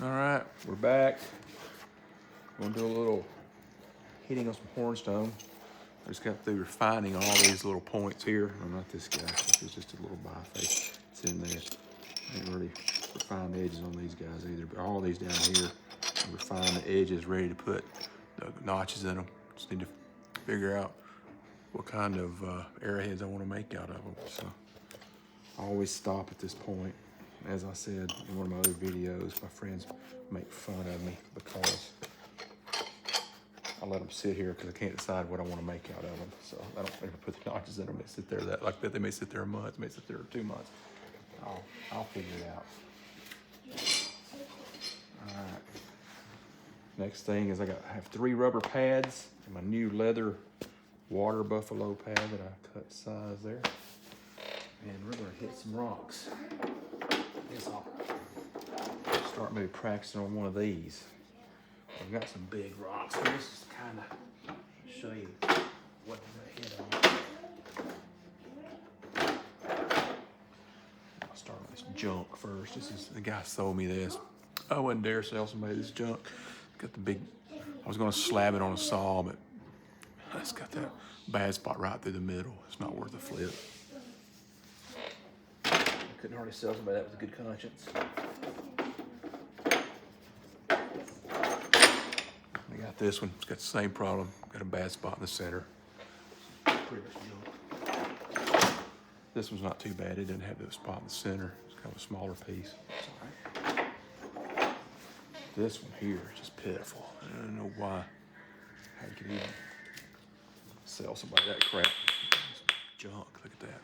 All right, we're back. We're gonna do a little hitting on some Hornstone. I just got through refining all these little points here. No, not this guy. This is just a little biface. It's in there. I ain't really refined the edges on these guys either, but all these down here, I refined the edges, ready to put the notches in them. Just need to figure out what kind of arrowheads I want to make out of them. So I always stop at this point. As I said in one of my other videos, my friends make fun of me because I let them sit here because I can't decide what I want to make out of them. So I don't ever put the notches in them. They sit there like that. They may sit there a month, may sit there 2 months. I'll figure it out. All right. Next thing is I have 3 rubber pads and my new leather water buffalo pad that I cut size there. And we're gonna hit some rocks. I guess I'll start maybe practicing on one of these. I've got some big rocks, so this is kind of show you what I'm gonna hit on. I'll start with this junk first. This is the guy sold me this. I wouldn't dare sell somebody this junk. Got the big. I was gonna slab it on a saw, but it's got that bad spot right through the middle. It's not worth a flip. I couldn't hardly sell somebody that with a good conscience. I got this one. It's got the same problem. Got a bad spot in the center. Pretty much junk. This one's not too bad. It didn't have the spot in the center. It's kind of a smaller piece. It's all right. This one here is just pitiful. I don't know why. How you can even sell somebody that crap. It's junk. Look at that.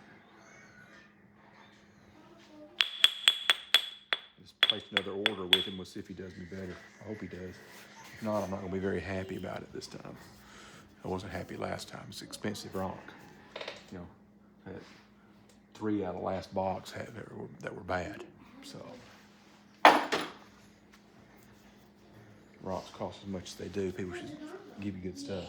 Just placed another order with him. We'll see if he does me better. I hope he does. If not, I'm not going to be very happy about it this time. I wasn't happy last time. It's expensive rock. You know, had 3 out of the last box that were bad. So rocks cost as much as they do. People should give you good stuff.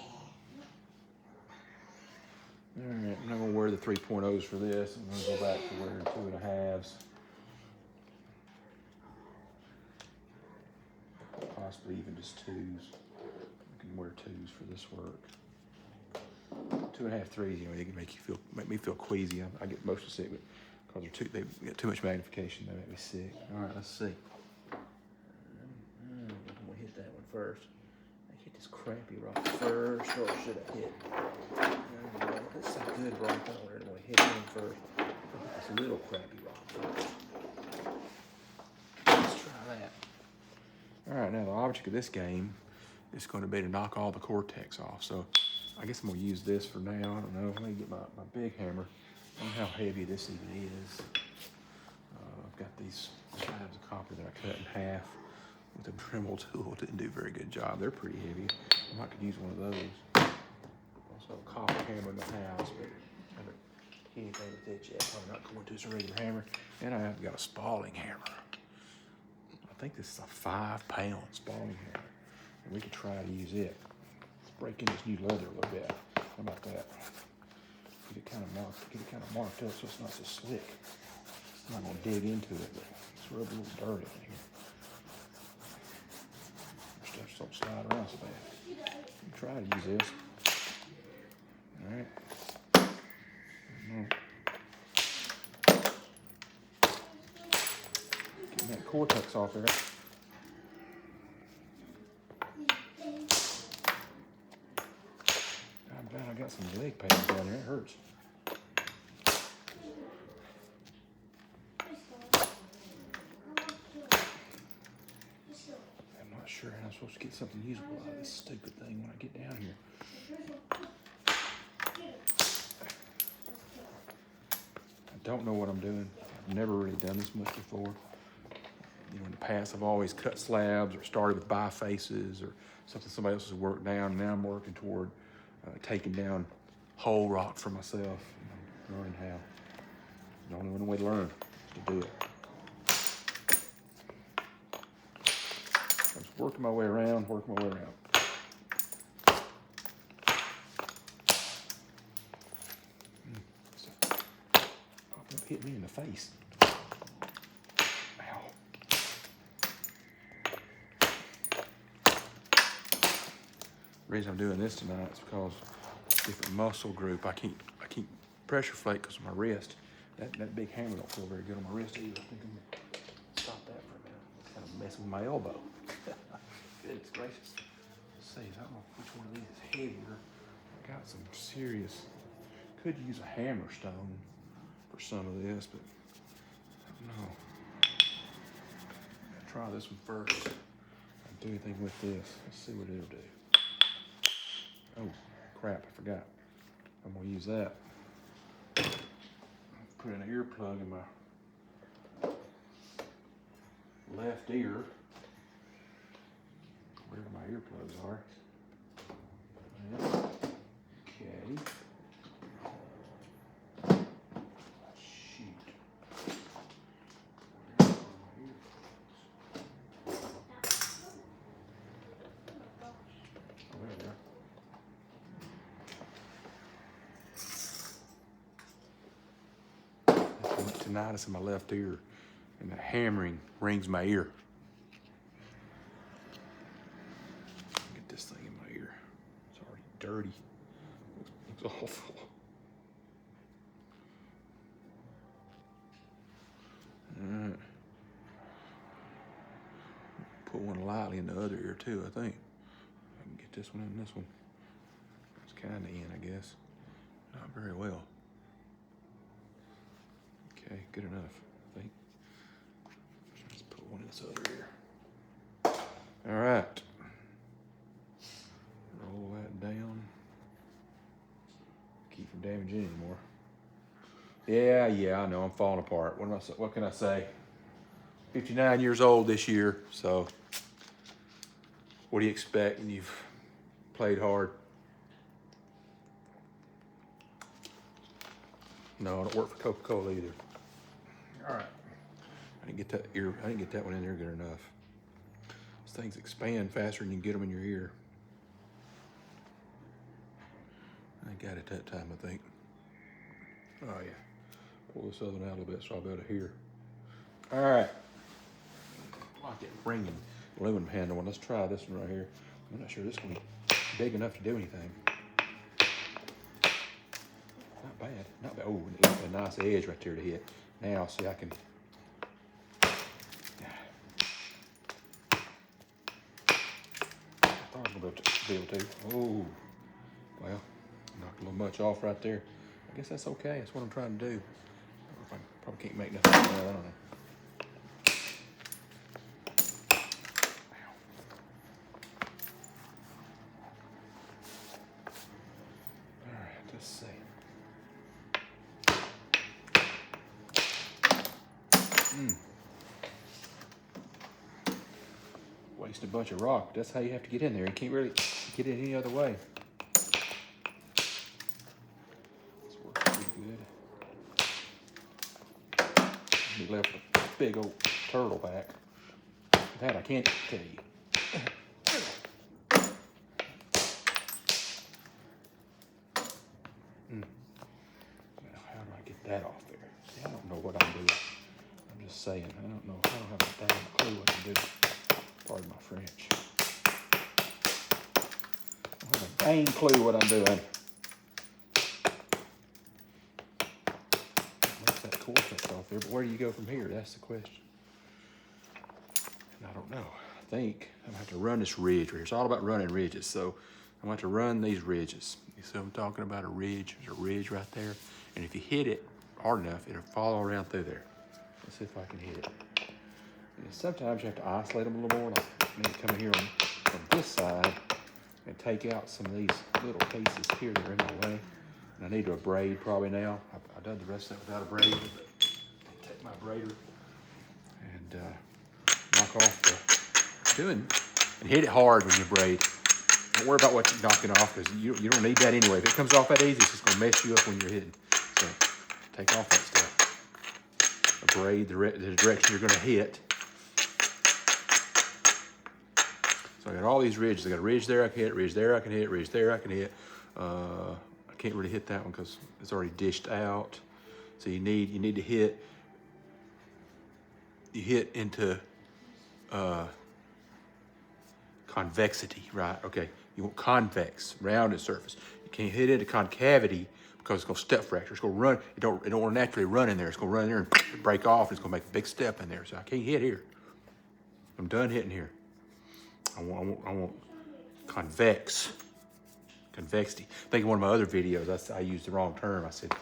All right, I'm not going to wear the 3.0s for this. I'm going to go back to wearing 2.5s. Possibly even just 2s. I can wear 2s for this work. 2.5, 3s, you know, they can make me feel queasy. I get motion sick, but because they get too much magnification, they make me sick. All right, let's see. I'm gonna hit that one first. I hit this crappy rock first, or should I hit? This is a good rock. I don't want to hit him first. This little crappy rock first. Let's try that. All right, now the object of this game is going to be to knock all the cortex off. So I guess I'm going to use this for now. I don't know. Let me get my big hammer. I don't know how heavy this even is. I've got these slabs of copper that I cut in half with a Dremel tool. Didn't do a very good job. They're pretty heavy. I might could use one of those. Also a copper hammer in the house, but I haven't hit anything with it yet. Probably not going to use a regular hammer. And I have got a Spalding hammer. I think this is a 5-pound Spalding hammer, and we could try to use it. Let's break in this new leather a little bit. How about that? Get it kind of marked up so it's not so slick. I'm not gonna dig into it, but it's rub a little dirt in here. Stuff just don't slide around so bad. Try to use this. All right. Getting that cortex off there. I got some leg pains down there. It hurts. I'm not sure how I'm supposed to get something usable out of this stupid thing when I get down here. I don't know what I'm doing. I've never really done this much before. You know, in the past, I've always cut slabs or started with bifaces or something somebody else has worked down. And now I'm working toward taking down whole rock for myself. And learning how. The only one way to learn is to do it. I'm just working my way around. Hit me in the face. Ow. The reason I'm doing this tonight is because different muscle group. I can't pressure flake because of my wrist. That big hammer don't feel very good on my wrist either. I think I'm gonna stop that for a minute. It's kind of messing with my elbow. Goodness gracious. Let's see, I don't know which one of these is heavier. I got some serious, could use a hammer stone for some of this, but I don't know. I'll try this one first. I'll do anything with this. Let's see what it'll do. Oh, crap, I forgot. I'm gonna use that. Put an earplug in my left ear. Where my earplugs are. Okay. Shoot. Where are my earplugs? Oh, there they are. Tinnitus in my left ear, and the hammering rings my ear. Get this thing in my ear. It's already dirty. It looks awful. Alright. Put one lightly in the other ear too, I think. I can get this one in this one. It's kind of in, I guess. Not very well. Okay, good enough, I think. Let's put one in this other ear. All right. Roll that down. Keep from damaging anymore. Yeah, I know, I'm falling apart. What can I say? 59 years old this year, so what do you expect when you've played hard? No, I don't work for Coca-Cola either. All right, I didn't get that one in there good enough. These things expand faster than you can get them in your ear. I got it that time, I think. Oh yeah, pull this other one out a little bit so I'll be able to hear. All right, I like that ringing aluminum handle one. Let's try this one right here. I'm not sure this one is big enough to do anything. Not bad, not bad. Oh, it's a nice edge right there to hit. Now, see, I can. I thought I was going to be able to. Oh, well, knocked a little much off right there. I guess that's okay. That's what I'm trying to do. I probably can't make nothing out of that. I don't know. All right, let's see. Waste a bunch of rock. That's how you have to get in there. You can't really get it any other way. This works pretty good. Be left with a big old turtle back. That I can't tell you. Now, how do I get that off there? See, I don't know what I'm doing. I'm just saying. I don't know. I don't have a damn clue what to do. Pardon my French. I don't have a dang clue what I'm doing. Once that cortex off there, but where do you go from here? That's the question. And I don't know. I think I'm gonna have to run this ridge right here. It's all about running ridges. So I'm gonna have to run these ridges. You see what I'm talking about? A ridge. There's a ridge right there. And if you hit it hard enough, it'll follow around through there. Let's see if I can hit it. And sometimes you have to isolate them a little more. Like I need to come in here on this side and take out some of these little pieces here that are in my way. And I need to braid probably now. I've done the rest of it without a braid, but take my braider and knock off the doing and hit it hard when you braid. Don't worry about what you're knocking off because you don't need that anyway. If it comes off that easy, it's just gonna mess you up when you're hitting. So take off that stuff. Braid the direction you're gonna hit. So I got all these ridges. I got a ridge there I can hit, ridge there I can hit, ridge there I can hit. I can't really hit that one because it's already dished out. So you need to hit. You hit into convexity, right? Okay, you want convex, rounded surface. You can't hit into concavity because it's gonna step fracture. It's gonna run, it don't want to naturally run in there. It's gonna run in there and break off, and it's gonna make a big step in there. So I can't hit here. I'm done hitting here. I want convex, convexity. I think in one of my other videos, I used the wrong term. I said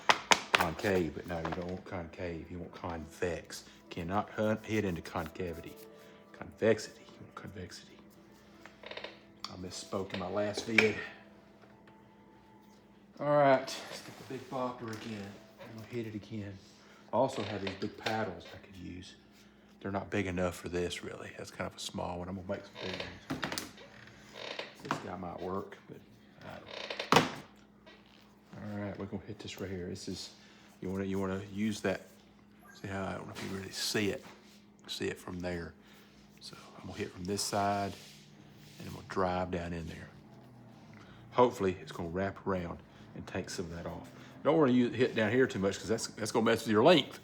concave, but no, you don't want concave. You want convex. Cannot hit into concavity. Convexity, you want convexity. I misspoke in my last vid. All right, let's get the big bopper again. I'm gonna hit it again. I also have these big paddles I could use. They're not big enough for this, really. That's kind of a small one. I'm gonna make some big ones. This guy might work, but I don't. All right, we're gonna hit this right here. This is, you wanna use that. See how, I don't know if you really see it from there. So I'm gonna hit from this side, and I'm gonna drive down in there. Hopefully it's gonna wrap around and take some of that off. Don't want to hit down here too much because that's gonna mess with your length.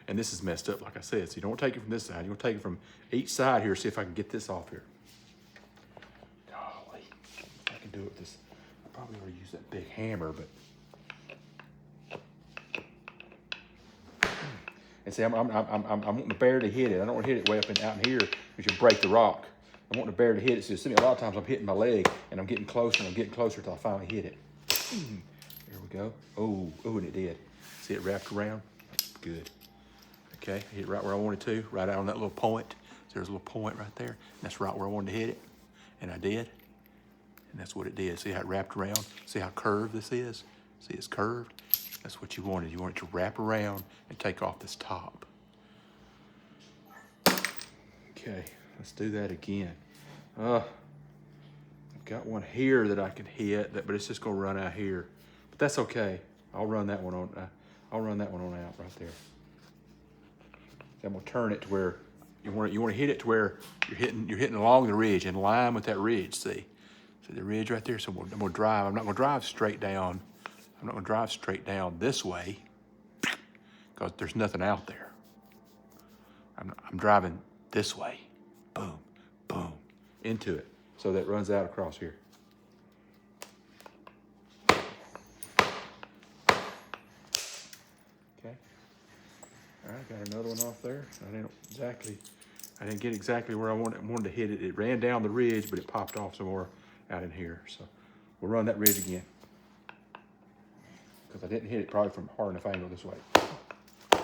And this is messed up, like I said. So you don't take it from this side. You're gonna take it from each side here. See if I can get this off here. Golly, I can do it with this. I probably ought to use that big hammer, but. And see, I'm wanting to barely hit it. I don't want to hit it way up and out in here because you break the rock. I want to barely hit it. So see, a lot of times I'm hitting my leg and I'm getting closer and I'm getting closer until I finally hit it. There we go. Oh, and it did. See it wrapped around? Good. Okay, hit right where I wanted to, right out on that little point. So there's a little point right there. And that's right where I wanted to hit it. And I did. And that's what it did. See how it wrapped around? See how curved this is? See, it's curved. That's what you wanted. You want it to wrap around and take off this top. Okay, let's do that again. I've got one here that I can hit, but it's just gonna run out here. But that's okay. I'll run that one on. I'll run that one on out right there. I'm gonna turn it to where you want to hit it to where you're hitting along the ridge, in line with that ridge. See the ridge right there. So I'm gonna drive. I'm not gonna drive straight down. I'm not gonna drive straight down this way because there's nothing out there. I'm driving this way. Boom, boom, into it. So that runs out across here. Okay. All right, got another one off there. I didn't get exactly where I wanted to hit it. It ran down the ridge, but it popped off some more out in here. So we'll run that ridge again. Because I didn't hit it probably from hard enough angle this way. All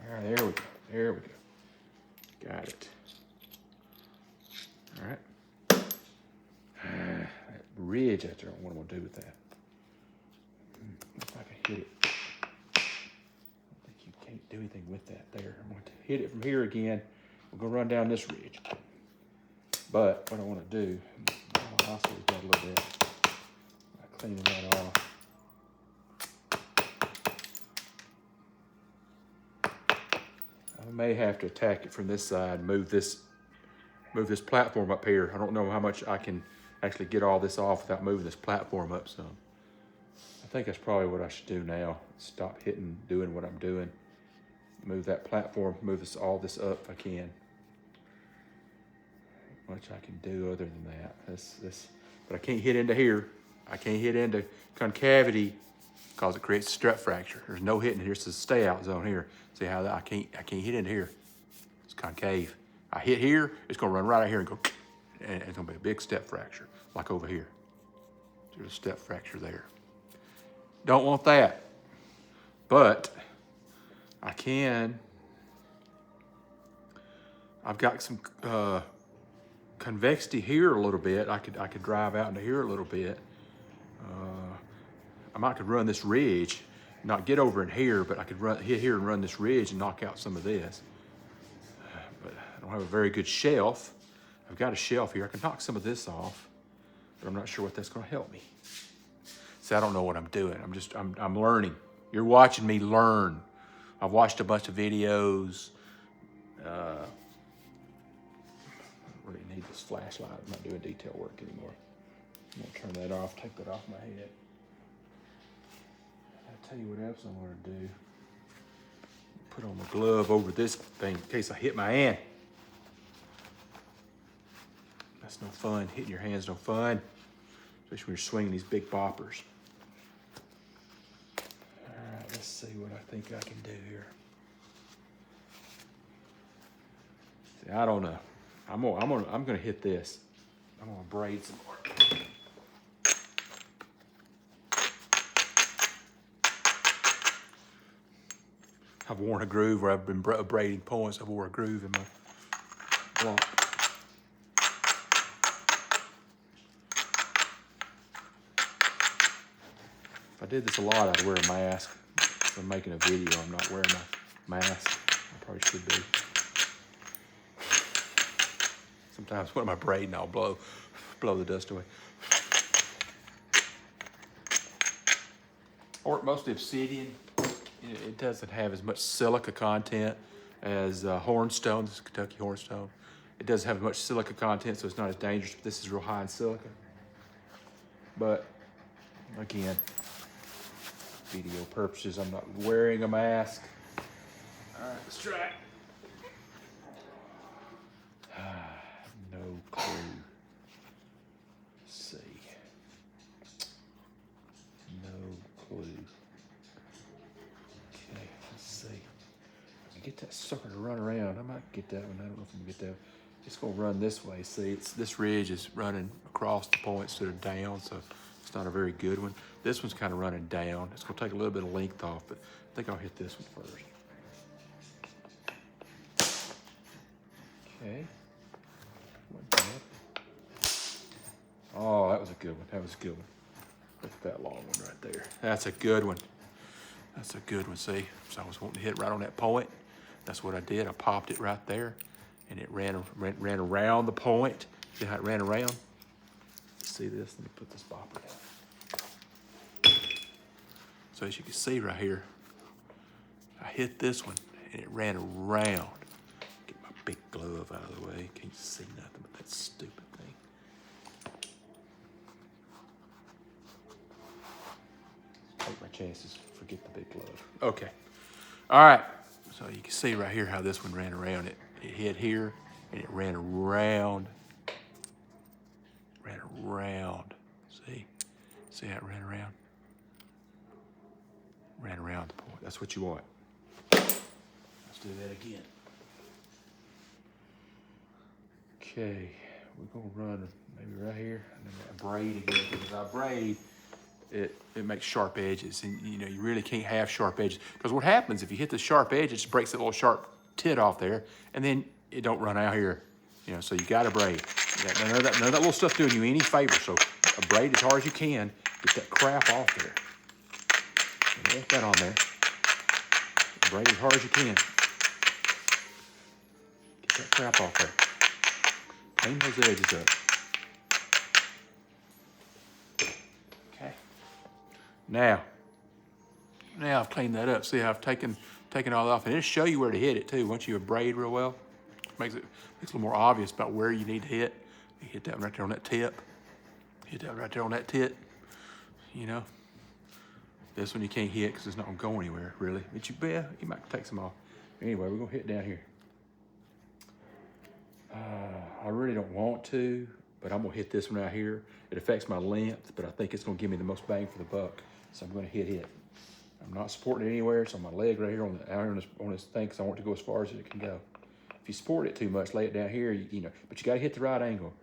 right, there we go. There we go. Got it. All right. That ridge out there, what am I gonna do with that? If I can hit it. I don't think you can't do anything with that there. I'm going to hit it from here again. We're gonna run down this ridge. But what I want to do, I'll isolate that a little bit. Cleaning that off. I may have to attack it from this side, move this platform up here. I don't know how much I can actually get all this off without moving this platform up some. I think that's probably what I should do now. Stop doing what I'm doing. Move that platform, move all this up if I can. Not much I can do other than that. But I can't hit into here. I can't hit into concavity because it creates a strut fracture. There's no hitting here. It's a stay out zone here. See how I can't hit into here. It's concave. I hit here, it's gonna run right out here and go, and it's gonna be a big step fracture, like over here. There's a step fracture there. Don't want that. But I can. I've got some convexity here a little bit. I could drive out into here a little bit. I might could run this ridge, not get over in here, but I could hit here and run this ridge and knock out some of this. But I don't have a very good shelf. I've got a shelf here. I can knock some of this off, but I'm not sure what that's going to help me. See, I don't know what I'm doing. I'm learning. You're watching me learn. I've watched a bunch of videos. I don't really need this flashlight. I'm not doing detail work anymore. I'm gonna turn that off, take that off my head. I'll tell you what else I'm gonna do. Put on my glove over this thing in case I hit my hand. That's no fun. Hitting your hand's no fun, especially when you're swinging these big boppers. All right, let's see what I think I can do here. See, I don't know. I'm gonna hit this. I'm gonna braid some more. I've worn a groove where I've been braiding points. I've worn a groove in my block. If I did this a lot, I'd wear a mask. If I'm making a video, I'm not wearing my mask. I probably should be. Sometimes when I'm braiding, I'll blow the dust away. I work mostly obsidian. It doesn't have as much silica content as Hornstone. This is Kentucky Hornstone. It doesn't have as much silica content, so it's not as dangerous, but this is real high in silica. But again, video purposes, I'm not wearing a mask. All right, let's try it. No clue. Let's see. No clue. Okay, let's see. I can get that sucker to run around. I might get that one. I don't know if I'm gonna get that. It's gonna run this way. See, this ridge is running across the points that are down, so it's not a very good one. This one's kind of running down. It's gonna take a little bit of length off, but I think I'll hit this one first. Okay. Oh, that was a good one. That was a good one. Look at that long one right there. That's a good one. That's a good one, see? So I was wanting to hit right on that point. That's what I did. I popped it right there, and it ran around the point. See how it ran around? See this? Let me put this bopper down. So as you can see right here, I hit this one, and it ran around. Get my big glove out of the way. Can't see nothing but that stupid thing. Take my chances. Forget the big glove. Okay. All right. So you can see right here how this one ran around. It hit here, and it ran around. Ran around. See? See how it ran around? Ran around the point. That's what you want. Let's do that again. Okay. We're going to run maybe right here. And then I braid again. Because I braid, it makes sharp edges. And, you know, you really can't have sharp edges. Because what happens if you hit the sharp edge, it just breaks that little sharp tit off there. And then it don't run out here. You know, so you got to braid. None of that little stuff doing you any favor. So braid as hard as you can. Get that crap off there. Get that on there. Braid as hard as you can. Get that crap off there. Clean those edges up. Okay. Now I've cleaned that up. See how I've taken all that off, and it'll show you where to hit it too. Once you braid real well, makes it a little more obvious about where you need to hit. You hit that right there on that tip. Hit that right there on that tit. You know. This one you can't hit because it's not gonna go anywhere really. But you might take some off. Anyway, we're gonna hit down here. I really don't want to, but I'm gonna hit this one out here. It affects my length, but I think it's gonna give me the most bang for the buck. So I'm gonna hit. I'm not supporting it anywhere. It's on my leg right here on this thing because I want to go as far as it can go. If you support it too much, lay it down here, you know, but you gotta hit the right angle.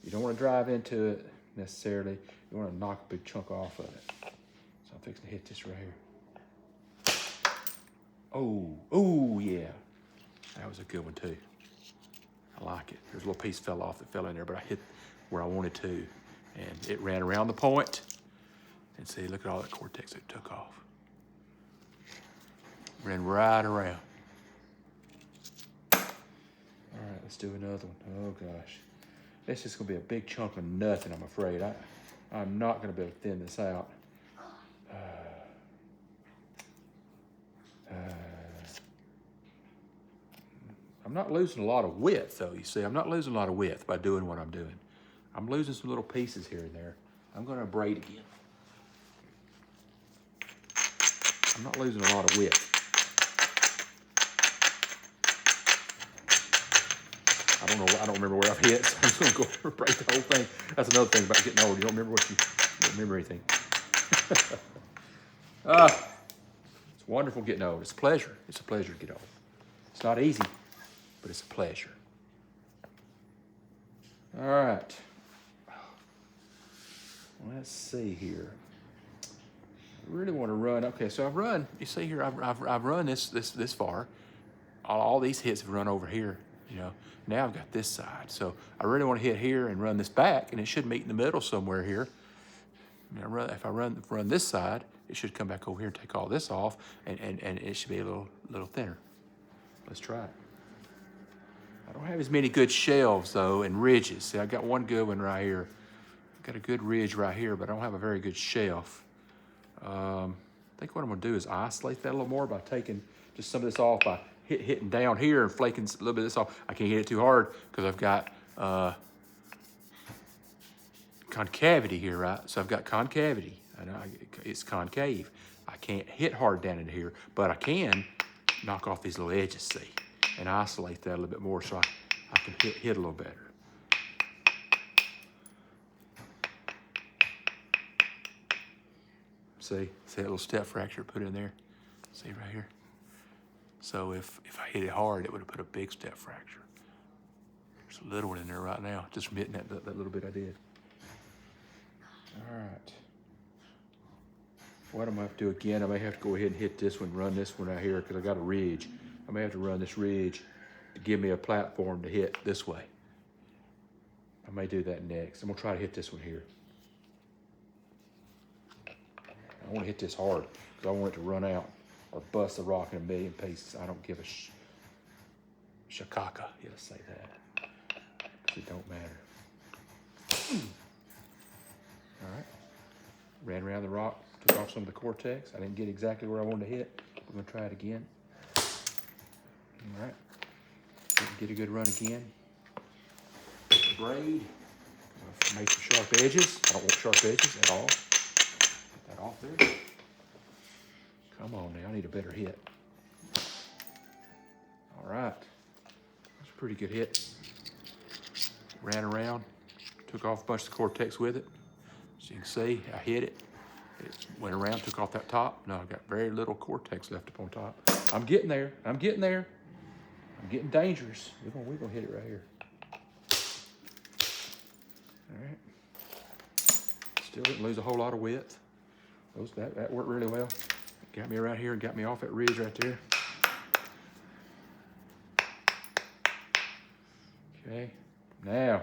You don't wanna drive into it necessarily. You wanna knock a big chunk off of it. So I'm fixing to hit this right here. Oh yeah. That was a good one too. I like it. There's a little piece fell off that fell in there, but I hit where I wanted to. And it ran around the point. And see, look at all that cortex it took off. Ran right around. All right, let's do another one. Oh gosh. This is gonna be a big chunk of nothing, I'm afraid. I'm not gonna be able to thin this out. I'm not losing a lot of width though, you see. I'm not losing a lot of width by doing what I'm doing. I'm losing some little pieces here and there. I'm gonna braid again. I'm not losing a lot of width. I don't remember where I've hit, so I'm just gonna go break the whole thing. That's another thing about getting old. You don't remember anything. It's wonderful getting old. It's a pleasure. It's a pleasure to get old. It's not easy, but it's a pleasure. All right. Let's see here. I really want to run. Okay, so I've run. You see here, I've run this far. All these hits have run over here. You know. Now I've got this side. So I really want to hit here and run this back, and it should meet in the middle somewhere here. And if I run this side, it should come back over here and take all this off, and it should be a little thinner. Let's try it. I don't have as many good shelves though and ridges. See, I got one good one right here. I've got a good ridge right here, but I don't have a very good shelf. I think what I'm gonna do is isolate that a little more by taking just some of this off by hitting down here and flaking a little bit of this off. I can't hit it too hard because I've got concavity here, right? So I've got concavity, and it's concave. I can't hit hard down into here, but I can knock off these little edges, see, and isolate that a little bit more so I can hit a little better. See that little step fracture put in there? See right here? So if I hit it hard, it would have put a big step fracture. There's a little one in there right now, just from hitting that little bit I did. All right. What I'm gonna have to do again, I may have to go ahead and hit this one, run this one out here, because I got a ridge. I may have to run this ridge to give me a platform to hit this way. I may do that next. I'm gonna try to hit this one here. I wanna hit this hard, because I want it to run out or bust the rock in a million pieces. I don't give a shakaka, yeah, say that, because it don't matter. All right, ran around the rock, took off some of the cortex. I didn't get exactly where I wanted to hit. We're gonna try it again. All right, get a good run again. Braid, make some sharp edges. I don't want sharp edges at all. Get that off there. Come on now, I need a better hit. All right, that's a pretty good hit. Ran around, took off a bunch of the cortex with it. As you can see, I hit it. It went around, took off that top. Now I've got very little cortex left up on top. I'm getting there. I'm getting there. I'm getting dangerous. We're gonna hit it right here. All right. Still didn't lose a whole lot of width. That worked really well. Got me around here and got me off that ridge right there. Okay. Now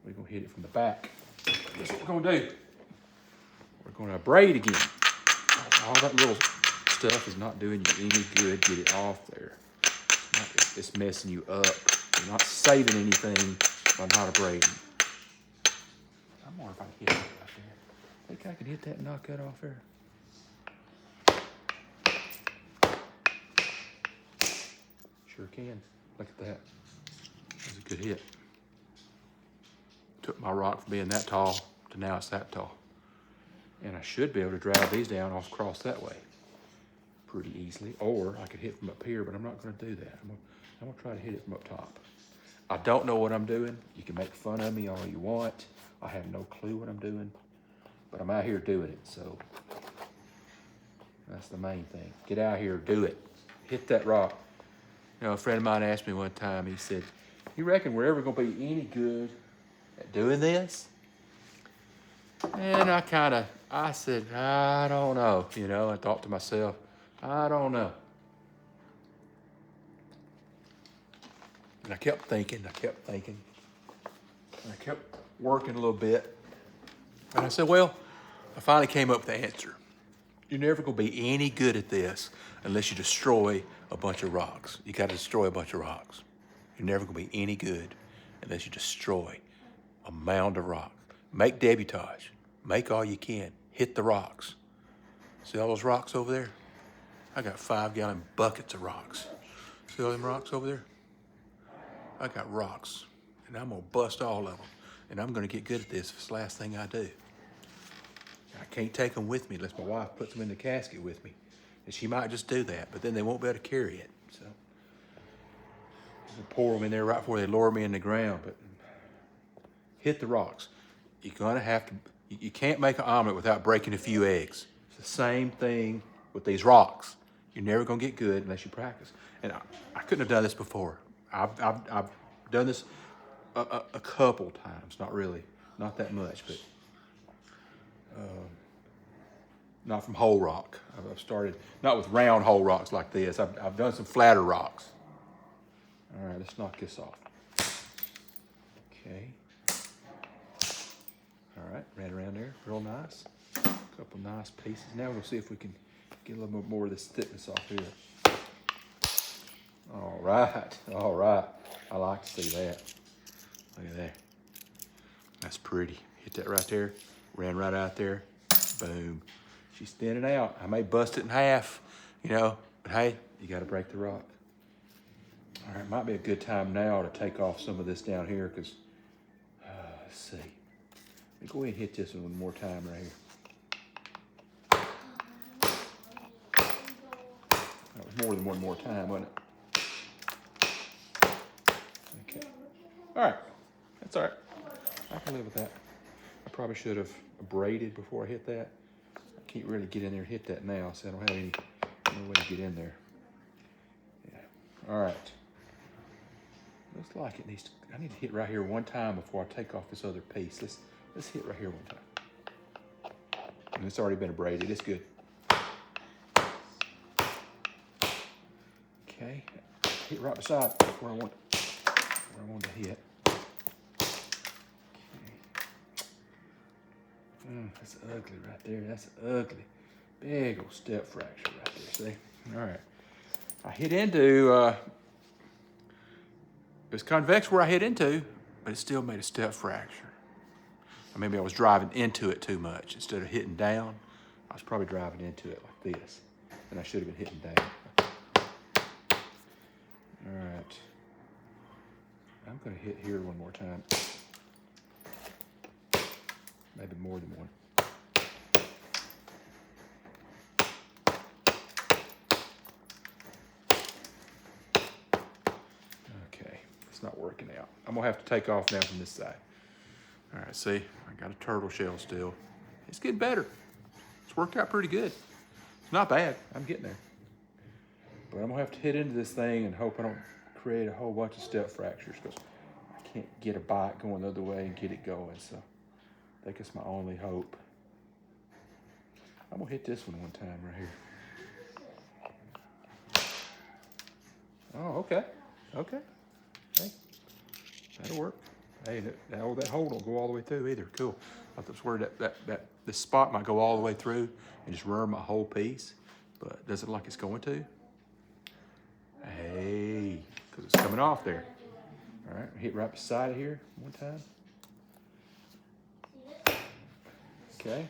we're gonna hit it from the back. That's what we're gonna do. We're gonna braid again. All that little stuff is not doing you any good. Get it off there. It's messing you up. You're not saving anything by not braiding. I'm wondering if I can hit that right there. Think I can hit that and knock that off there? Sure can. Look at that. That's a good hit. Took my rock from being that tall to now it's that tall. And I should be able to drive these down off across that way pretty easily. Or I could hit from up here, but I'm not gonna do that. I'm gonna try to hit it from up top. I don't know what I'm doing. You can make fun of me all you want. I have no clue what I'm doing, but I'm out here doing it, so that's the main thing. Get out here, do it. Hit that rock. You know, a friend of mine asked me one time, he said, "You reckon we're ever gonna be any good at doing this?" And I said, I don't know, you know. I thought to myself, I don't know. And I kept thinking, and I kept working a little bit. And I said, well, I finally came up with the answer. You're never gonna be any good at this unless you destroy a bunch of rocks. You gotta destroy a bunch of rocks. You're never gonna be any good unless you destroy a mound of rock. Make debutage. Make all you can. Hit the rocks. See all those rocks over there? I got 5-gallon buckets of rocks. See all them rocks over there? I got rocks, and I'm gonna bust all of them. And I'm gonna get good at this if it's the last thing I do. I can't take them with me unless my wife puts them in the casket with me. And she might just do that, but then they won't be able to carry it. So pour them in there right before they lower me in the ground, but hit the rocks. You're gonna have to, you can't make an omelet without breaking a few eggs. It's the same thing with these rocks. You're never gonna get good unless you practice. And I couldn't have done this before. I've done this a couple times, not really, not that much, but not from whole rock. I've started, not with round whole rocks like this. I've done some flatter rocks. All right, let's knock this off. Okay. All right, right around there, real nice. A couple nice pieces. Now we'll see if we can get a little bit more of this thickness off here. All right, all right. I like to see that. Look at that. That's pretty. Hit that right there, ran right out there, boom. She's thinning out. I may bust it in half, you know, but hey, you gotta break the rock. All right, might be a good time now to take off some of this down here because, let's see. Let me go ahead and hit this one more time right here. That was more than one more time, wasn't it? Okay. All right, that's all right. I can live with that. I probably should have braided before I hit that. I can't really get in there and hit that now, so I don't have no way to get in there. Yeah. All right. Looks like it needs to, I need to hit right here one time before I take off this other piece. Let's hit right here one time. And it's already been braided, it's good. Okay, hit right beside where I want to hit. That's ugly right there. That's ugly. Big old step fracture right there, see? All right. I hit into, it was convex where I hit into, but it still made a step fracture. Or maybe I was driving into it too much. Instead of hitting down, I was probably driving into it like this. And I should have been hitting down. All right. I'm gonna hit here one more time. Maybe more than one. Okay, it's not working out. I'm gonna have to take off now from this side. All right, see, I got a turtle shell still. It's getting better. It's worked out pretty good. It's not bad, I'm getting there. But I'm gonna have to hit into this thing and hope I don't create a whole bunch of step fractures because I can't get a bite going the other way and get it going, so. I think it's my only hope. I'm gonna hit this one time right here. Oh, okay, okay. Hey, that'll work. Hey, that hole don't go all the way through either. Cool. I thought that's where this spot might go all the way through and just ruin my whole piece, but does it look like it's going to? Hey, because it's coming off there. All right, hit right beside it here one time. Okay,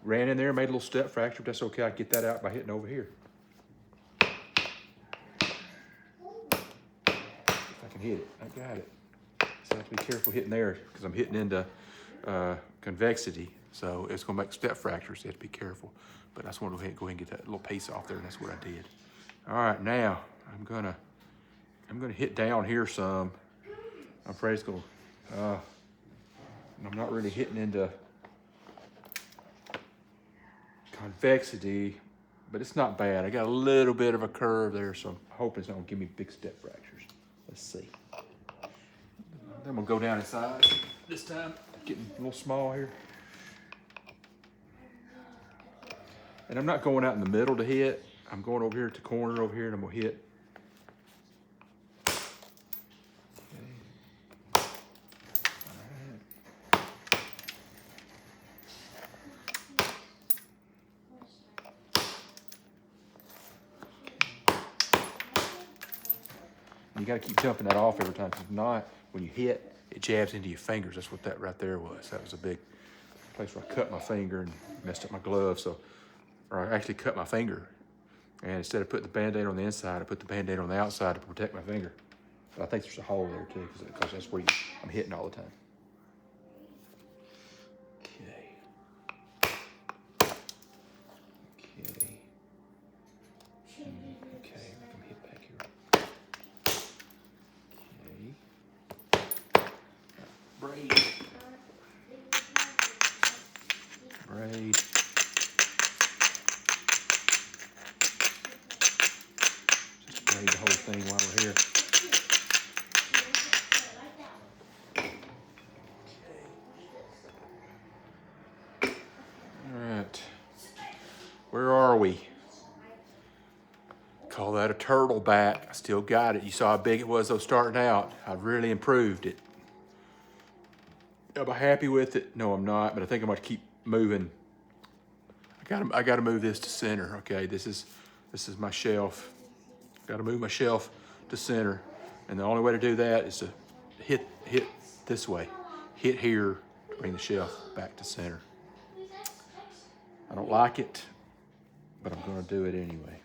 ran in there, made a little step fracture, but that's okay. I can get that out by hitting over here. If I can hit it, I got it. So I have to be careful hitting there because I'm hitting into convexity. So it's gonna make step fractures, so you have to be careful. But I just want to go ahead and get that little piece off there, and that's what I did. All right, now I'm gonna hit down here some. I'm afraid it's gonna, I'm not really hitting into convexity, but it's not bad. I got a little bit of a curve there, so I'm hoping it's not gonna give me big step fractures. Let's see. Then we'll go down inside this time, getting a little small here. And I'm not going out in the middle to hit. I'm going over here at the corner over here, and I'm gonna hit. You got to keep jumping that off every time, because if not, when you hit, it jabs into your fingers. That's what that right there was. That was a big place where I cut my finger and messed up my glove. So, or I actually cut my finger. And instead of putting the Band-Aid on the inside, I put the Band-Aid on the outside to protect my finger. But I think there's a hole there too, because that's where I'm hitting all the time. braid. Braid. Just braid the whole thing while we're here. All right. Where are we? Call that a turtle back. I still got it. You saw how big it was though starting out. I've really improved it. Am I happy with it? No, I'm not, but I think I'm gonna keep moving. I gotta move this to center, okay? This is my shelf. Gotta move my shelf to center. And the only way to do that is to hit this way. Hit here to bring the shelf back to center. I don't like it, but I'm gonna do it anyway.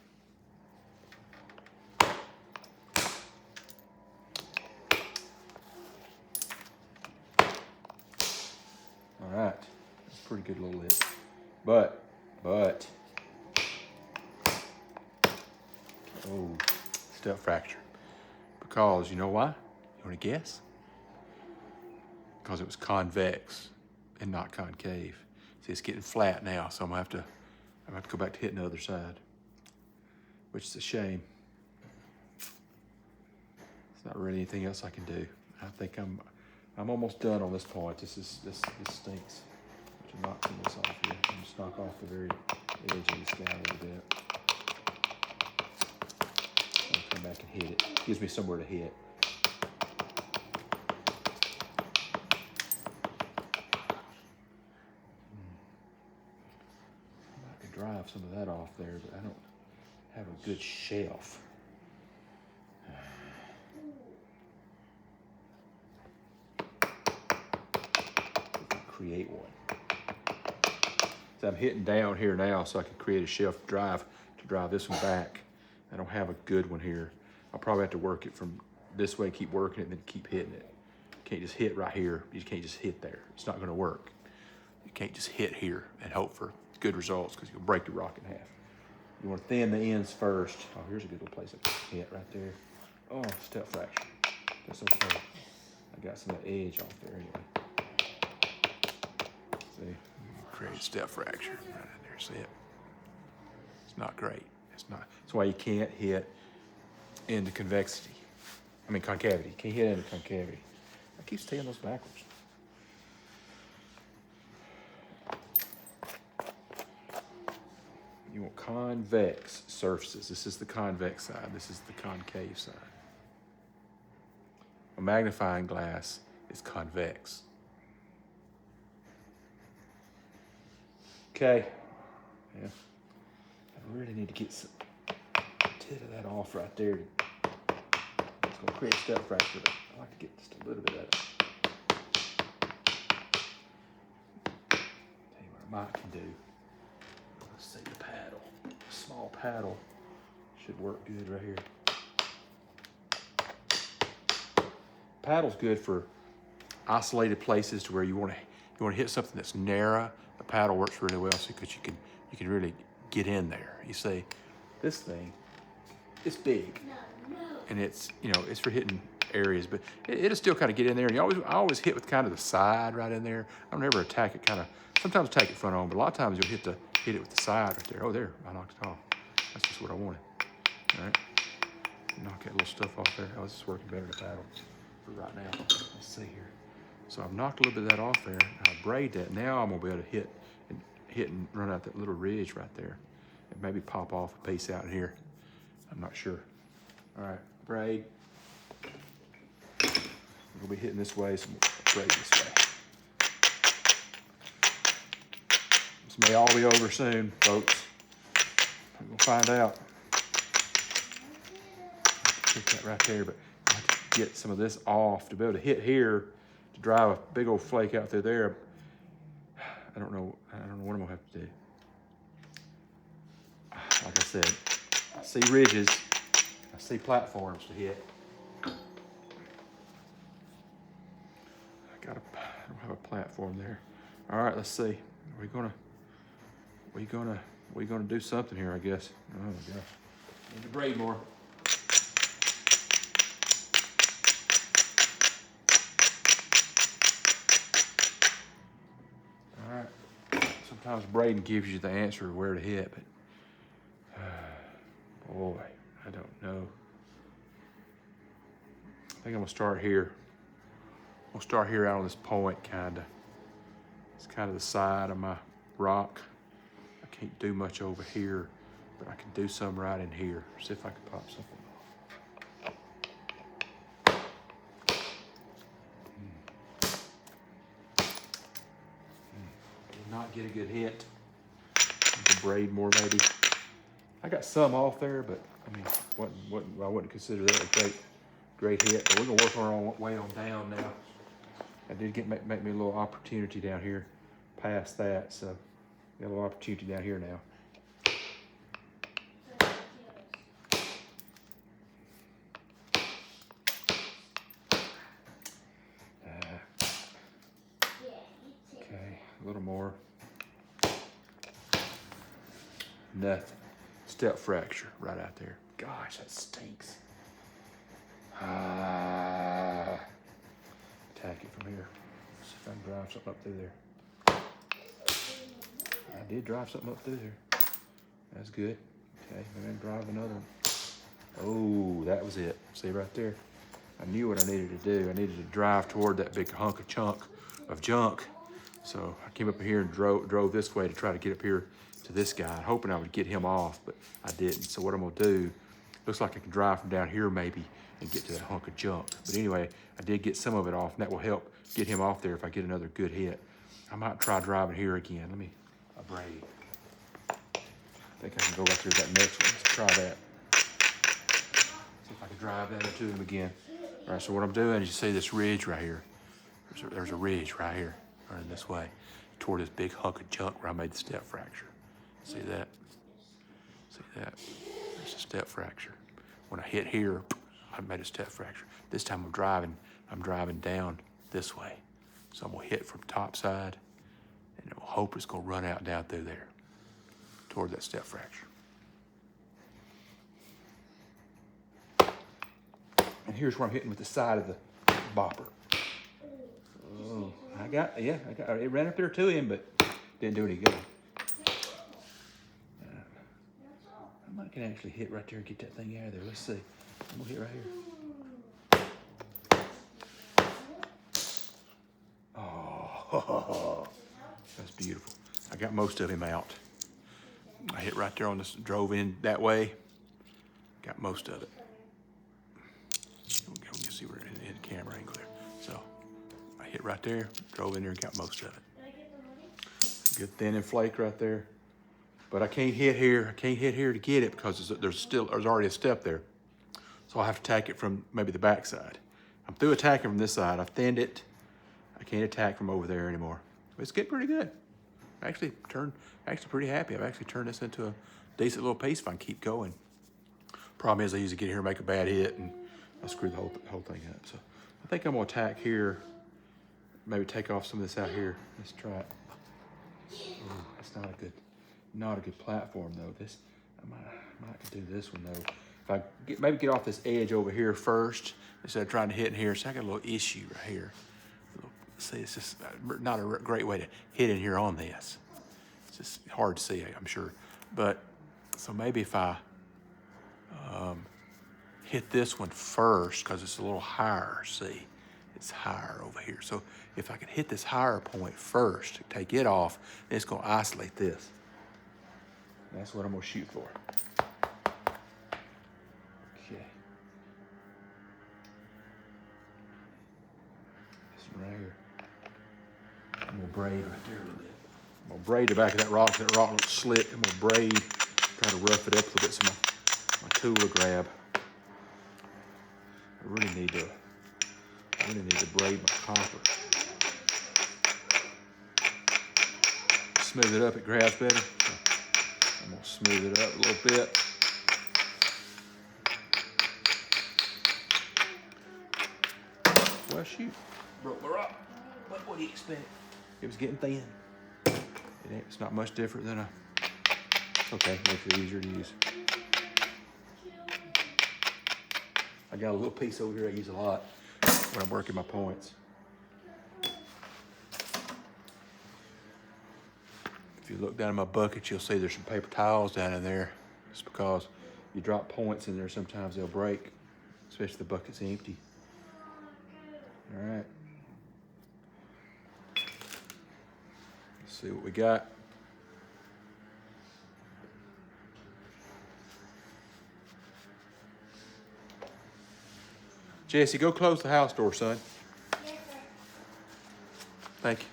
All right, that's a pretty good little lid. But, oh, step fracture. Because, you know why? You wanna guess? Because it was convex and not concave. See, it's getting flat now, so I'm gonna have to go back to hitting the other side, which is a shame. There's not really anything else I can do. I think I'm almost done on this point. This stinks. I'm knocking this off here. I'm just knock off the very edge of this guy a little bit. I'll come back and hit it. Gives me somewhere to hit. I could drive some of that off there, but I don't have a good shelf. Create one. So I'm hitting down here now so I can create a shelf drive to drive this one back. I don't have a good one here. I'll probably have to work it from this way, keep working it, and then keep hitting it. You can't just hit right here. You can't just hit there. It's not gonna work. You can't just hit here and hope for good results because you'll break the rock in half. You wanna thin the ends first. Oh, here's a good little place I can hit right there. Oh, step fracture. That's okay. I got some of the edge off there anyway. See, create step fracture right in there. See it? It's not great. It's not. That's why you can't hit into convexity. I mean concavity. You can't hit into concavity. I keep saying those backwards. You want convex surfaces. This is the convex side. This is the concave side. A magnifying glass is convex. Okay, yeah, I really need to get some tit of that off right there. It's gonna create a step fracture, but I like to get just a little bit of it. Tell you what I might can do. Let's see the paddle. A small paddle should work good right here. Paddle's good for isolated places to where you want to hit something that's narrow. The paddle works really well because you can really get in there. You see, this thing, it's big, and it's it's for hitting areas, but it'll still kind of get in there. And I always hit with kind of the side right in there. I don't ever attack it kind of. Sometimes attack it front on, but a lot of times you'll hit it with the side right there. Oh, there, I knocked it off. That's just what I wanted. All right, knock that little stuff off there. Oh, this is working better than the paddle for right now. Let's see here. So I've knocked a little bit of that off there. I braid that. Now I'm gonna be able to hit and run out that little ridge right there, and maybe pop off a piece out here. I'm not sure. All right, braid. We'll be hitting this way, so we'll braid this way. This may all be over soon, folks. We'll find out. Put that right there, but I have to get some of this off to be able to hit here. To drive a big old flake out through there, I don't know what I'm gonna have to do. Like I said, I see ridges, I see platforms to hit. I don't have a platform there. All right, let's see. We're gonna do something here, I guess. Oh my gosh, need to braid more. Sometimes braiding gives you the answer of where to hit, but boy, I don't know. I think I'm gonna start here. I'll start here out on this point, kinda. It's kind of the side of my rock. I can't do much over here, but I can do some right in here. See if I can pop something off. Did not get a good hit. The braid more maybe. I got some off there, but I mean, I wouldn't consider that a great hit. But we're gonna work our way on down now. I did make me a little opportunity down here past that, so got a little opportunity down here now. Okay, a little more. Nothing. Step fracture right out there. Gosh, that stinks. Attack it from here. See if I can drive something up through there. I did drive something up through there. That's good. Okay, and then drive another one. Oh, that was it. See right there? I knew what I needed to do. I needed to drive toward that big hunk of junk. So I came up here and drove this way to try to get up here to this guy, hoping I would get him off, but I didn't. So what I'm gonna do, looks like I can drive from down here maybe and get to that hunk of junk. But anyway, I did get some of it off, and that will help get him off there if I get another good hit. I might try driving here again. Let me braid. I think I can go right through that next one. Let's try that. See if I can drive that into him again. All right, so what I'm doing is you see this ridge right here. There's a ridge right here, running this way, toward this big hunk of junk where I made the step fracture. See that? See that? There's a step fracture. When I hit here, I made a step fracture. This time I'm driving down this way. So I'm gonna hit from top side, and I'll hope it's gonna run out down through there, toward that step fracture. And here's where I'm hitting with the side of the bopper. Oh, it ran up there to him, but didn't do any good. I might can actually hit right there and get that thing out of there. Let's see. I'm gonna hit right here. Oh, that's beautiful. I got most of him out. I hit right there on this, drove in that way. Got most of it. We can see where in the camera angle there. So I hit right there, drove in there and got most of it. Good thin and flake right there. But I can't hit here. I can't hit here to get it because there's already a step there. So I'll have to attack it from maybe the back side. I'm through attacking from this side. I've thinned it. I can't attack from over there anymore. But it's getting pretty good. Actually pretty happy. I've actually turned this into a decent little piece if I can keep going. Problem is I usually get here and make a bad hit and I'll screw the whole thing up. So I think I'm gonna attack here. Maybe take off some of this out here. Let's try it. Ooh, that's not a good platform though. I might do this one though. If I maybe get off this edge over here first instead of trying to hit in here. So I got a little issue right here. See, it's just not a great way to hit in here on this. It's just hard to see, I'm sure. But so maybe if I hit this one first because it's a little higher. See, it's higher over here. So if I can hit this higher point first, take it off, then it's going to isolate this. That's what I'm going to shoot for. Okay. This one right here. I'm going to braid right there a little bit. I'm going to braid the back of that rock. That rock looks slick. I'm going to braid, try to rough it up a little bit so my tool will grab. I really need to braid my copper. Smooth it up, it grabs better. So I'm gonna smooth it up a little bit. Well, shoot, broke my rock. What do you expect? It was getting thin. It's not much different than okay, makes it easier to use. I got a little piece over here I use a lot when I'm working my points. If you look down in my bucket, you'll see there's some paper towels down in there. It's because you drop points in there, sometimes they'll break, especially if the bucket's empty. All right. Let's see what we got. Jesse, go close the house door, son. Yes, sir. Thank you.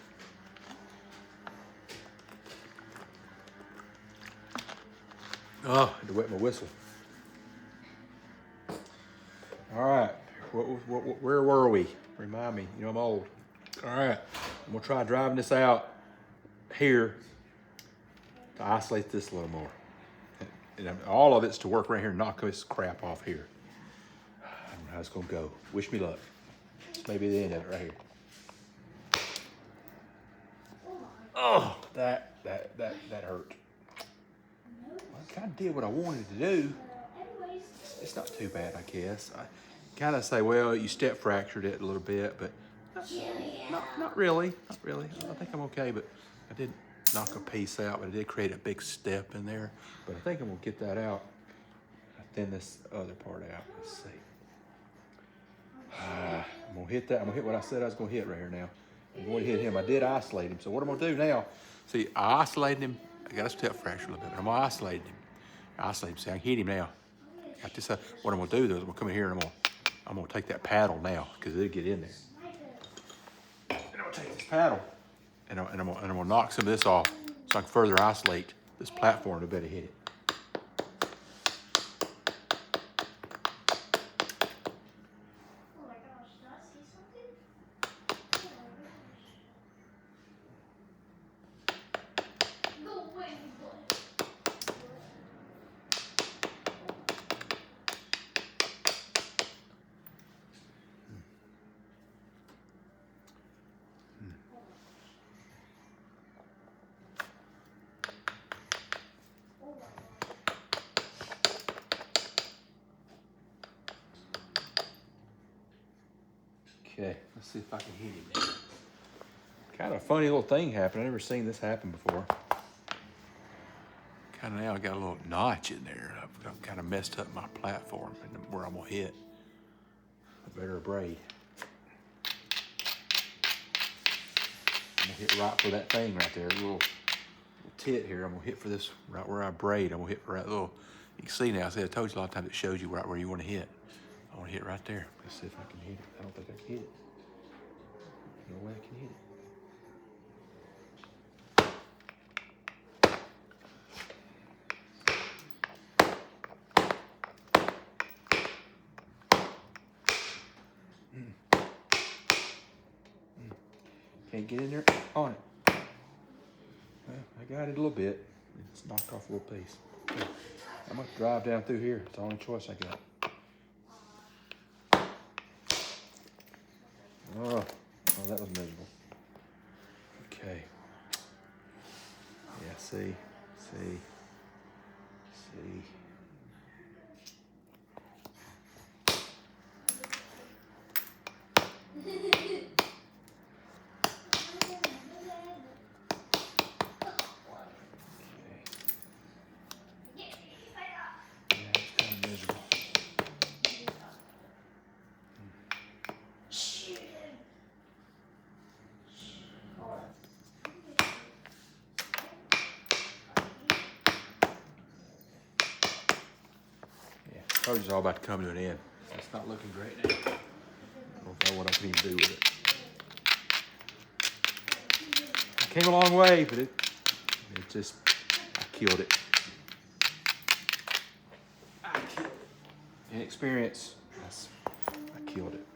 Oh, I had to wet my whistle. All right, where were we? Remind me, you know I'm old. All right, I'm gonna try driving this out here to isolate this a little more. And all of it's to work right here and knock this crap off here. I don't know how it's gonna go. Wish me luck. This may be the end of it right here. Oh, that hurt. I kind of did what I wanted to do. It's not too bad, I guess. I kind of say, well, you step fractured it a little bit, but not really. Not really. I think I'm okay, but I did knock a piece out, but I did create a big step in there. But I think I'm gonna get that out. I thin this other part out. Let's see. I'm gonna hit that. I'm gonna hit what I said I was gonna hit right here now. I'm going to hit him. I did isolate him. So what I'm gonna do now? See, I isolated him. I got a step fracture a little bit, but I'm gonna isolate him. See, I can hit him now. Got this. What I'm gonna do though is I'm gonna come in here and I'm gonna take that paddle now because it'll get in there. And I'm gonna take this paddle and I'm gonna knock some of this off so I can further isolate this platform to better hit it. Okay, let's see if I can hit him now. Kind of a funny little thing happened. I've never seen this happen before. Kind of now I got a little notch in there. I've kind of messed up my platform and where I'm gonna hit. I better braid. I'm gonna hit right for that thing right there, a little tit here. I'm gonna hit for this right where I braid. I'm gonna hit for that little, you can see now, I told you a lot of times it shows you right where you wanna hit. I wanna hit right there. Let's see if I can hit it. I don't think I can hit it. No way I can hit it. Can't get in there on it. Well, I got it a little bit. It's knocked off a little piece. Okay. I'm gonna drive down through here. It's the only choice I got. Oh, that was miserable. Okay. Yeah, see. I told you it's all about to come to an end. It's not looking great now. I don't know what I can even do with it. I came a long way, but it just, I killed it. Inexperience, I killed it.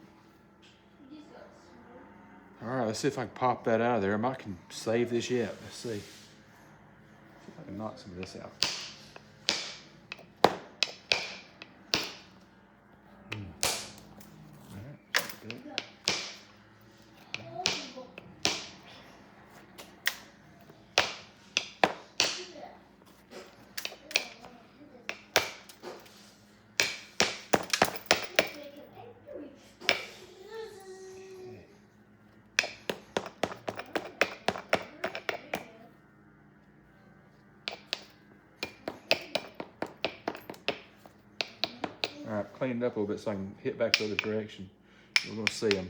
All right, let's see if I can pop that out of there. I might can save this yet. Let's see. See if I can knock some of this out. clean it up a little bit so I can hit back the other direction. We're gonna see them.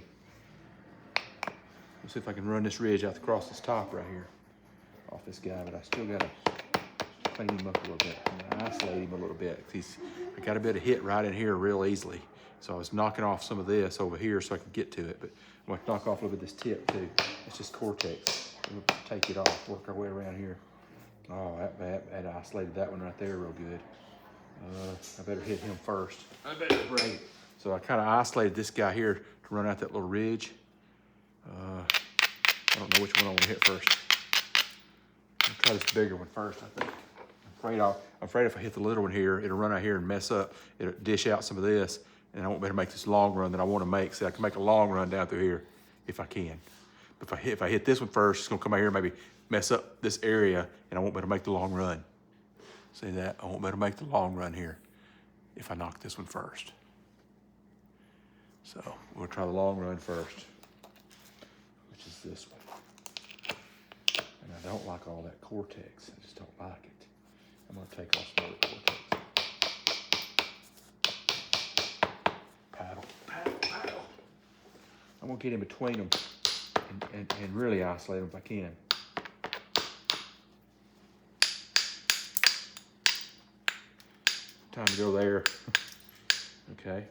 Let's see if I can run this ridge out across this top right here off this guy, but I still gotta clean him up a little bit. I'm gonna isolate him a little bit. I got a bit of hit right in here real easily. So I was knocking off some of this over here so I could get to it, but I'm gonna knock off a little bit of this tip too. It's just Cortex. We'll take it off, work our way around here. Oh, that isolated that one right there real good. I better hit him first. I better break. So I kind of isolated this guy here to run out that little ridge. I don't know which one I want to hit first. I'll try this bigger one first, I think. I'm afraid if I hit the little one here, it'll run out here and mess up. It'll dish out some of this, and I won't better make this long run that I want to make. So I can make a long run down through here if I can. But if I hit this one first, it's gonna come out here and maybe mess up this area, and I won't better make the long run. See that? I won't better make the long run here if I knock this one first. So we'll try the long run first, which is this one. And I don't like all that Cortex. I just don't like it. I'm gonna take off some other Cortex. Paddle, paddle, paddle. I'm gonna get in between them and really isolate them if I can. Time to go there. Okay.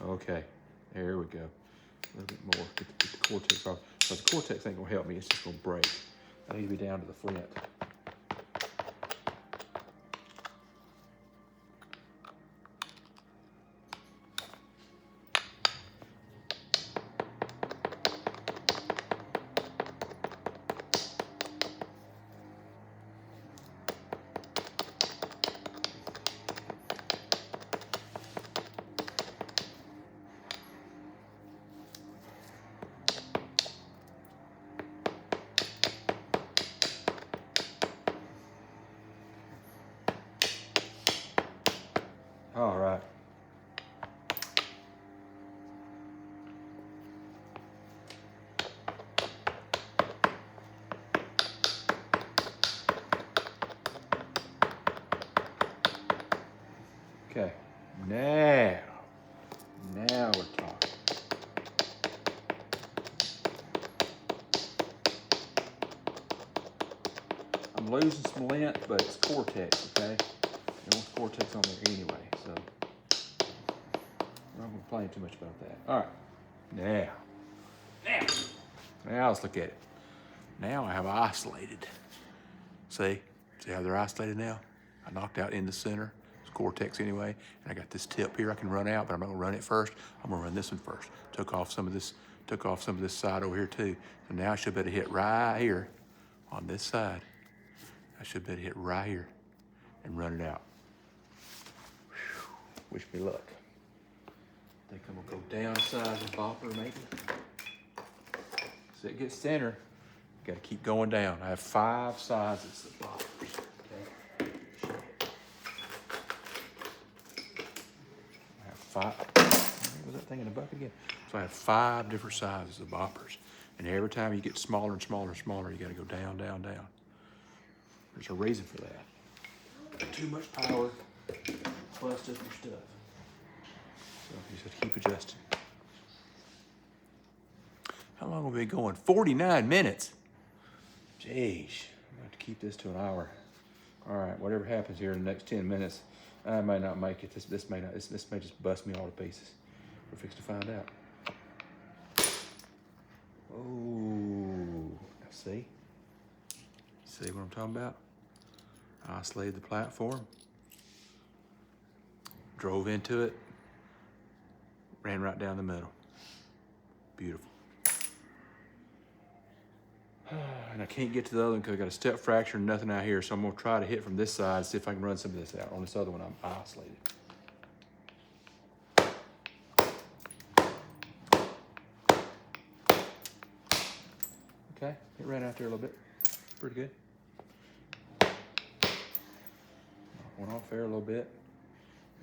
Okay, there we go. A little bit more, get the Cortex off. Because the Cortex ain't gonna help me, it's just gonna break. I need to be down to the Flint. All right. Okay, now we're talking. I'm losing some lint, but it's Cortex, okay? There was Cortex on there anyway, so I'm not complaining too much about that. All right, now let's look at it. Now I have isolated. See how they're isolated now? I knocked out in the center. It's Cortex anyway, and I got this tip here I can run out, but I'm not gonna run it first. I'm gonna run this one first. Took off some of this side over here too. So now I should better hit right here on this side. I should better hit right here and run it out. Whew. Wish me luck. I think I'm gonna go down the size of the bopper maybe. So it gets thinner. Got to keep going down. I have 5 sizes of boppers. Okay. I have 5. Was that thing in the bucket again? So I have 5 different sizes of boppers. And every time you get smaller and smaller and smaller, you got to go down, down, down. There's a reason for that. Too much power plus different stuff. So you just have to keep adjusting. How long have we been going? 49 minutes. Jeez, I'm going to have to keep this to an hour. All right, whatever happens here in the next 10 minutes, I may not make it. This may just bust me all to pieces. We're fixing to find out. Oh, see what I'm talking about? I isolated the platform, drove into it, ran right down the middle. Beautiful. And I can't get to the other one because I got a step fracture and nothing out here. So I'm gonna try to hit from this side, see if I can run some of this out. On this other one, I'm isolated. Okay, it ran out there a little bit. Pretty good. Went off there a little bit.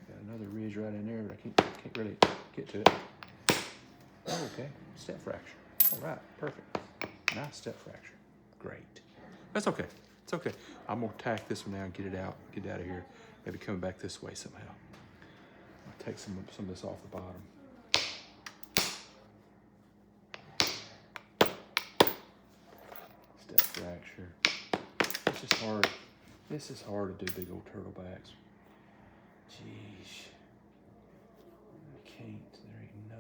Got another ridge right in there, but I can't really get to it. Oh, okay, step fracture. All right, perfect. Nice step fracture. Great. That's okay. It's okay. I'm gonna tack this one now and get it out of here. maybe coming back this way somehow. I'll take some of this off the bottom. Step fracture. It's just hard. This is hard to do big old turtlebacks. Jeez. I can't. There ain't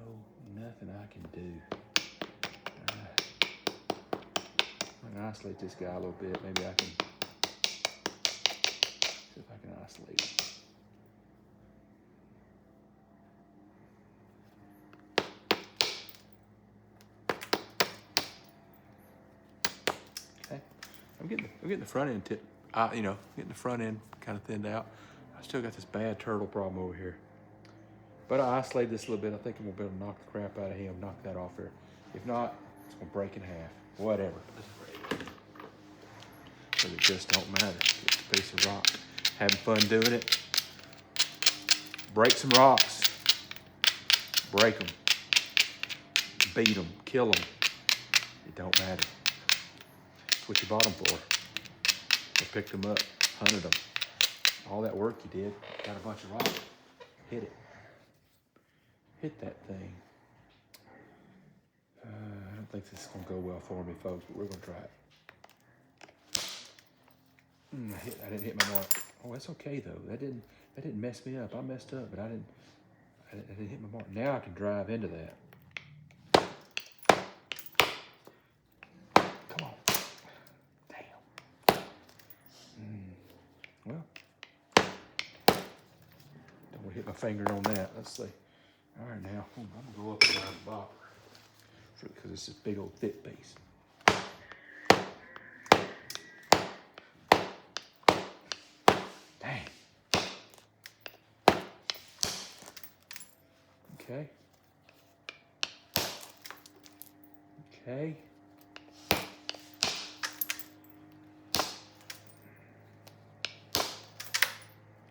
nothing I can do. I'm gonna isolate this guy a little bit. Maybe I can see if I can isolate him. Okay, I'm getting the front end tip. Getting the front end kind of thinned out. I still got this bad turtle problem over here. But I isolated this a little bit. I think I'm gonna be able to knock the crap out of him, knock that off there. If not, it's gonna break in half. Whatever. But it just don't matter. It's a piece of rock. Having fun doing it. Break some rocks. Break them. Beat them. Kill them. It don't matter. That's what you bought them for. You picked them up, hunted them. All that work you did, got a bunch of rock. Hit it. Hit that thing. I don't think this is gonna go well for me, folks, but we're gonna try it. I didn't hit my mark. Oh, that's okay though. That didn't mess me up. I messed up, but I didn't hit my mark. Now I can drive into that. Come on. Damn. Well, don't want to hit my finger on that. Let's see. All right, now I'm gonna go up and down the box because it's this big old thick piece. Dang. Okay. Okay.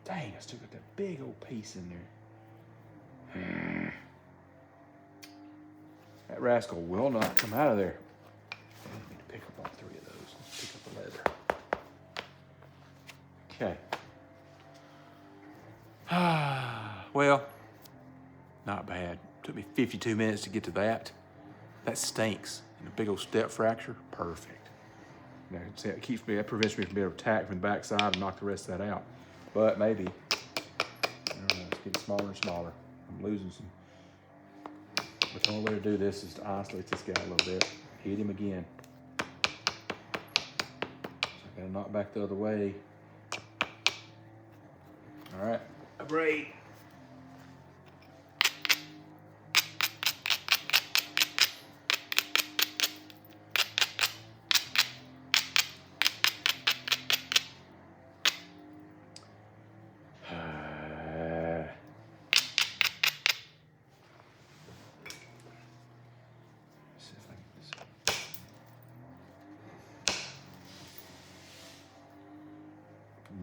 Dang, I still got that big old piece in there. That rascal will not come out of there. I need to pick up all 3 of those. Let's pick up the leather. Okay. Well, not bad. Took me 52 minutes to get to that. That stinks. And a big old step fracture, perfect. Now, see, that prevents me from being able to attack from the backside and knock the rest of that out. But maybe, I don't know, it's getting smaller and smaller. I'm losing some. But the only way to do this is to isolate this guy a little bit. Hit him again. So I gotta knock back the other way. All right, a braid.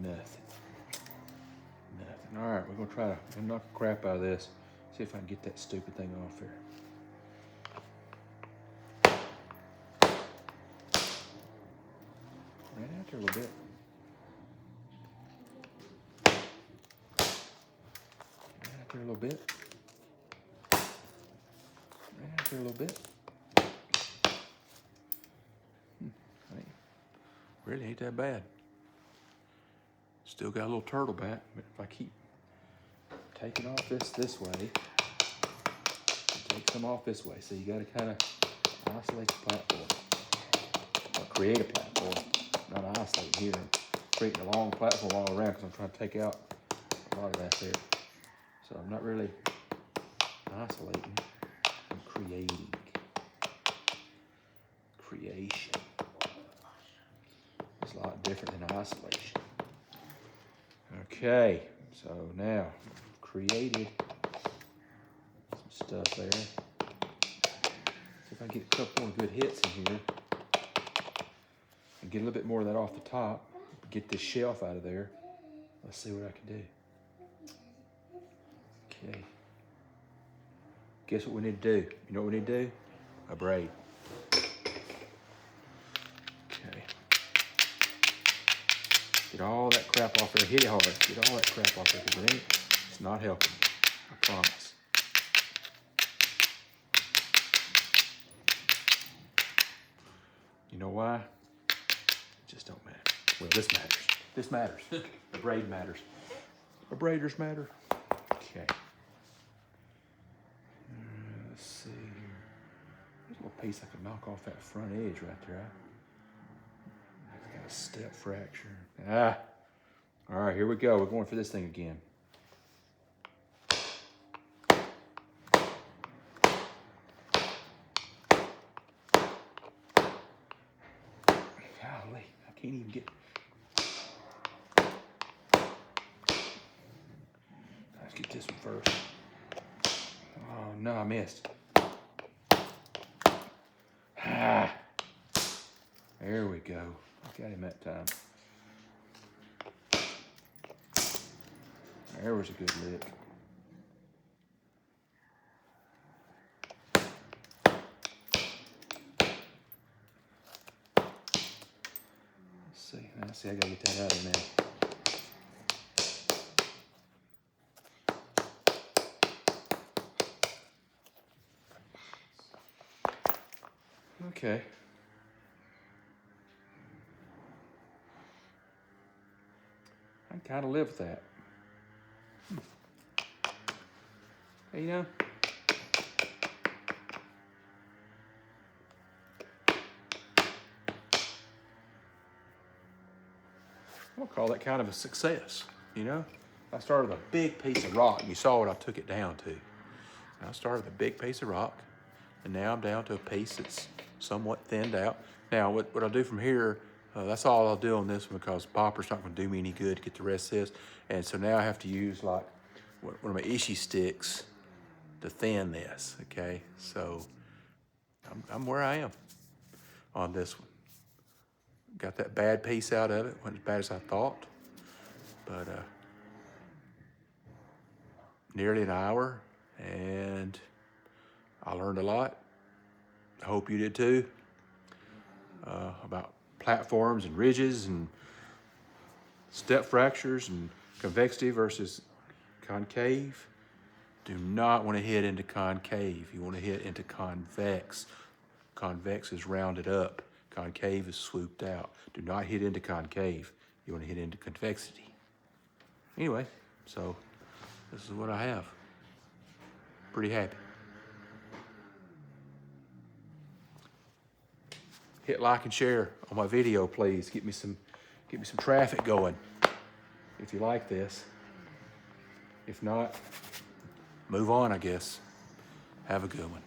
Nothing. All right, we're gonna try to knock the crap out of this. See if I can get that stupid thing off here. Right out there a little bit. Right out there a little bit. Right out there a little bit. Really ain't that bad. Still got a little turtle back, but if I keep taking off this way, take some off this way. So you got to kind of isolate the platform, or create a platform, not isolate here, and creating a long platform all around because I'm trying to take out a lot of that there. So I'm not really isolating, I'm creating. Creation. It's a lot different than isolation. Okay, so now I've created some stuff there. See if I can get a couple more good hits in here and get a little bit more of that off the top. Get this shelf out of there. Let's see what I can do. Okay. Guess what we need to do? You know what we need to do? A braid. Okay. Get all that crap off there. Hit it hard. Get all that crap off there because it's not helping. I promise. You know why? It just don't matter. Well, this matters. This matters. The braid matters. The braiders matter. Okay. Let's see here. There's a little piece I can knock off that front edge right there. It's got a step fracture. All right, here we go. We're going for this thing again. Golly, I can't even get. Let's get this one first. Oh no, I missed. There we go. I got him that time. There was a good lick. Let's see, I gotta get that out of there now. Okay. I can kind of live with that. Hey, you know, I'm gonna call that kind of a success, you know? I started with a big piece of rock, and you saw what I took it down to. I started with a big piece of rock, and now I'm down to a piece that's somewhat thinned out. Now, what I'll do from here, that's all I'll do on this one because bopper's not gonna do me any good to get the rest of this. And so now I have to use like one of my Ishii sticks to thin this, okay? So I'm where I am on this one. Got that bad piece out of it, wasn't as bad as I thought, but nearly an hour, and I learned a lot. I hope you did too, about platforms and ridges and step fractures and convexity versus concave. Do not want to hit into concave. You want to hit into convex. Convex is rounded up. Concave is swooped out. Do not hit into concave. You want to hit into convexity. Anyway, so this is what I have. Pretty happy. Hit like and share on my video, please. Get me some traffic going if you like this. If not, move on, I guess. Have a good one.